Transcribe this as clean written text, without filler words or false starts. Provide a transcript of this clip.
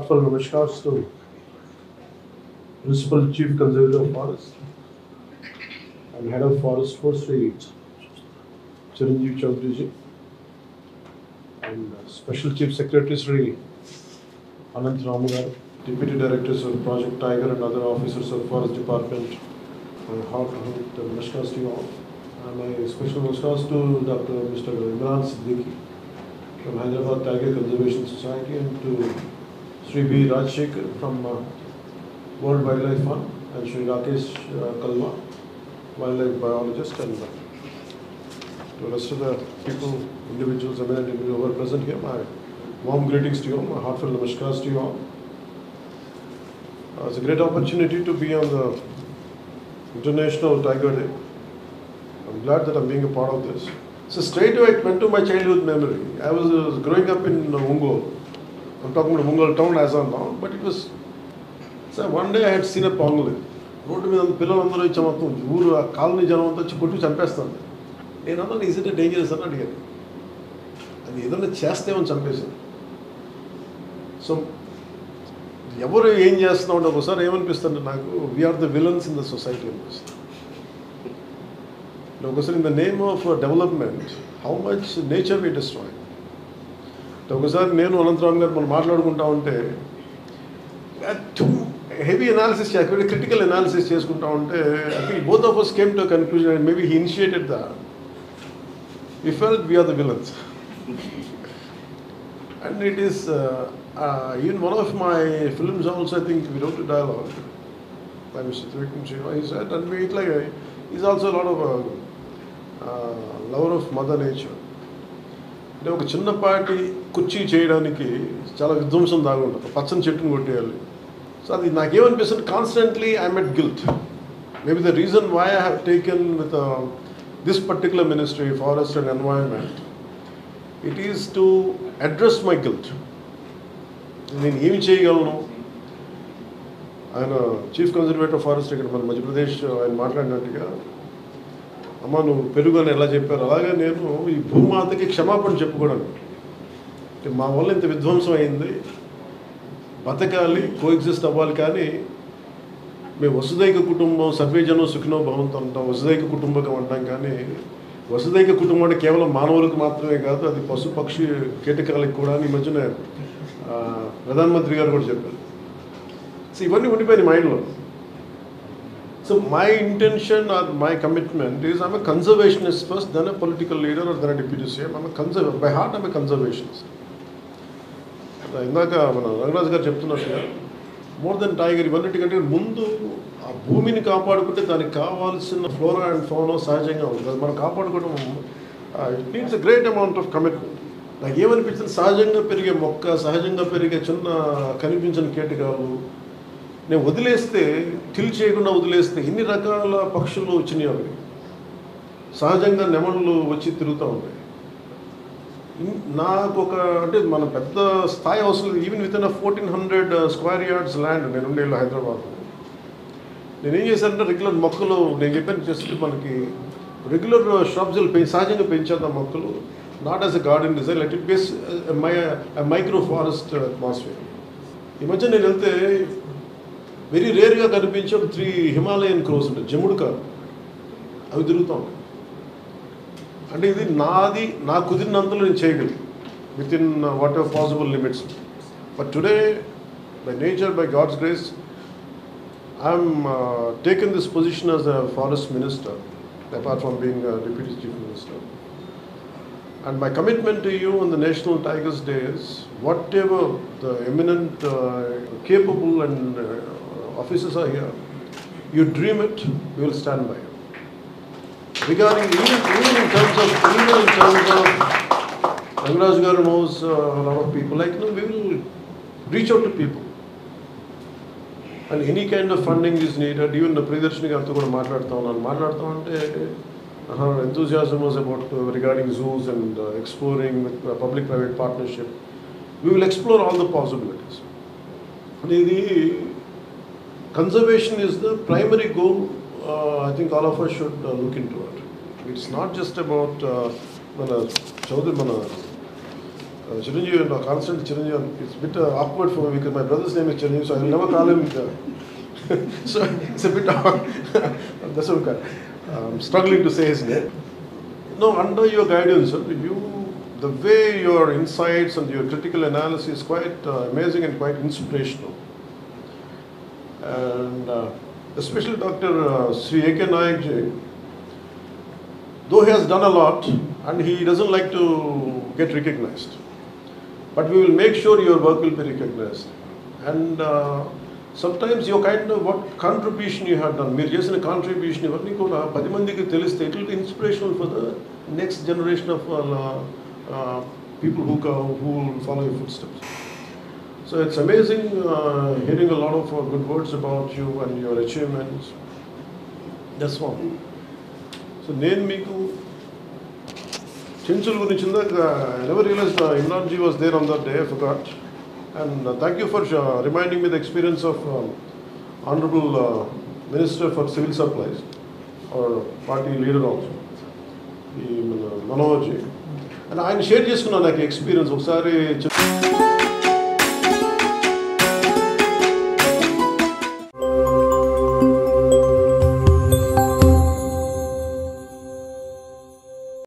heartfelt namaskars to Principal Chief Conservator of Forest and Head of Forest Force, Sri Chiranjeev Chaudhary ji, and Special Chief Secretary Sri Anant Ramu, Deputy Directors of Project Tiger and other officers of Forest Department. My heartfelt namaskars to you all. My special namaskars to Dr. Mr. Imran Siddiqui from Hyderabad Tiger Conservation Society and to Sri B. Rajshekhar from World Wildlife Fund and Sri Rakesh Kalwa, wildlife biologist, and to the rest of the people, individuals, eminent individuals who are present here. My warm greetings to you all, my heartfelt namaskars to you all. It's a great opportunity to be on the International Tiger Day. I'm glad that I'm being a part of this. So straight away it went to my childhood memory. I was growing up in Ongole. I'm talking about Ongole town as of now, but it was. So one day I had seen a pangolin. Road మీద పిల్లలందరూ ఇచ్చా మొత్తం ఊరు ఆ colony జనం అంతా వచ్చి కొట్టి చంపేస్తాను. నేను అన్నాను ఈజ్ ఇట్ డేంజరస్ అని అడిగాను. అది ఏదైనా చేస్తేమని చంపేసింది. సో ఎవరు ఏం చేస్తున్నాం అంటే ఒకసారి ఏమనిపిస్తుంది నాకు, we are the villains in the society అనిపిస్తుంది. ఒకసారి in the name of development how much nature we destroy. ఒకసారి నేను అనంతరామ్ గారు మనం మాట్లాడుకుంటా ఉంటే heavy analysis, critical analysis చేసుకుంటా ఉంటే I think both of us came to a conclusion and maybe he initiated that. We felt we are the villains. And it is in one of my films also, I think we wrote a dialogue by Mr. Trivikram Shiva. He said, and we like he's also a lot of lover of mother nature. అంటే ఒక చిన్నపాటి కుర్చీ చేయడానికి చాలా విధ్వంసం దాగుంటుంది. పచ్చని చెట్టును కొట్టేయాలి. So అది నాకేమనిపిస్తుంది, constantly I'm at guilt. Maybe the reason why I have taken with this particular ministry forest and environment, it is to address my guilt. నేను ఏమి చేయగలను. ఆయన చీఫ్ కన్జర్వేటర్ ఫారెస్ట్ ఇక్కడ మన మధ్యప్రదేశ్ ఆయన మాట్లాడినట్టుగా, అమ్మ నువ్వు పెరుగు అని ఎలా చెప్పారు అలాగే నేను ఈ భూమాతకి క్షమాపణ చెప్పుకోవడానికి మా వల్ల ఇంత విధ్వంసం అయింది, బతకాలి, కోఎగ్జిస్ట్ అవ్వాలి. కానీ మేము వసుదైక కుటుంబం, సర్వేజనం సుఖినో భవంతో అంటాం, వసుదైక కుటుంబకం అంటాం. కానీ వసుదైక కుటుంబం అంటే కేవలం మానవులకు మాత్రమే కాదు, అది పశు పక్షి కీటకాలకు కూడా. ఈ మధ్యన ప్రధానమంత్రి గారు కూడా చెప్పారు. సో ఇవన్నీ ఉండిపోయినాయి మైండ్లో. So my intention or my commitment is I'm a conservationist first, then a political leader or then a deputy CM. By heart I'm a conservationist. ఇందాక మన రంగరాజు గారు చెప్తున్నట్టుగా మోర్ దెన్ టైగర్, ఇవన్నిటికంటే ముందు ఆ భూమిని కాపాడుకుంటే దానికి కావాల్సిన ఫ్లోరా అండ్ ఫౌనా సహజంగా ఉంటుంది. అది మనం కాపాడుకోవడం it needs a great amount of commitment. నాకు ఏమనిపించింది, సహజంగా పెరిగే మొక్క, సహజంగా పెరిగే చిన్న కనిపించిన కీటకాలు నేను వదిలేస్తే, కిల్ చేయకుండా వదిలేస్తే ఎన్ని రకాల పక్షులు వచ్చినాయి. అవి సహజంగా నెమళ్ళు వచ్చి తిరుగుతూ ఉంటాయి. నాకు ఒక అంటే మన పెద్ద స్థాయి అవసరం, even with in 1400 square yards land నేను ఉండేళ్ళు హైదరాబాద్. నేనేం చేశానంటే రెగ్యులర్ మొక్కలు, నేను చెప్పాను జస్ట్ మనకి రెగ్యులర్ షాప్స్లు సహజంగా పెంచేద్దాం మొక్కలు, not as a garden design, let it base micro forest atmosphere. ఈ మధ్య నేను వెళ్తే వెరీ రేర్గా కనిపించే 3 హిమాలయన్ క్రోస్ ఉంటాయి, జముడు కాదు, అవి తిరుగుతూ ఉంటాయి. అంటే ఇది నాది, నాకు కుదిరినంతలో నేను చేయగలను within whatever possible limits. But today by nature, by god's grace, I'm taken this position as a forest minister apart from being deputy chief minister. And my commitment to you on the National Tigers Day is whatever the eminent, capable and officers are here, you dream it, we will stand by you. Regarding even in terms of Rangaraj Garu knows a lot of people, like we will reach out to people. And any kind of funding is needed. Even the Priyadarshini Gartho kuda maatladta unte her enthusiasm was about regarding zoos and exploring with public-private partnership. We will explore all the possibilities. The conservation is the primary goal. I think all of us should look into it. It's not just about Chaudhary Chiranjeevi, no, constant Chiranjeevi. It's a bit awkward for me because my brother's name is Chiranjeevi, so I will never call him. So it's a bit that's okay. I'm struggling to say his name. No, under your guidance, the way your insights and your critical analysis is quite amazing and quite inspirational. And especially Dr. Sri A.K. Nayak ji, though he has done a lot and he doesn't like to get recognized, but we will make sure your work will be recognized. And sometimes your kind of what contribution you have done, మీరు చేసిన contribution ఇవన్నీ కూడా 10 మందికి తెలిస్తే it will be inspirational for the next generation of people who will follow your footsteps. So it's amazing hearing a lot of good words about you and your achievements. That's one. So నేను మీకు చెంచుల గురించి I never realized Imran ji was there on that day, I forgot. And thank you for reminding me the experience of Honorable Minister for Civil Supplies, or party leader also, Manoj ji. And I shared చేసుకున్నాను నాకు experience ఒకసారి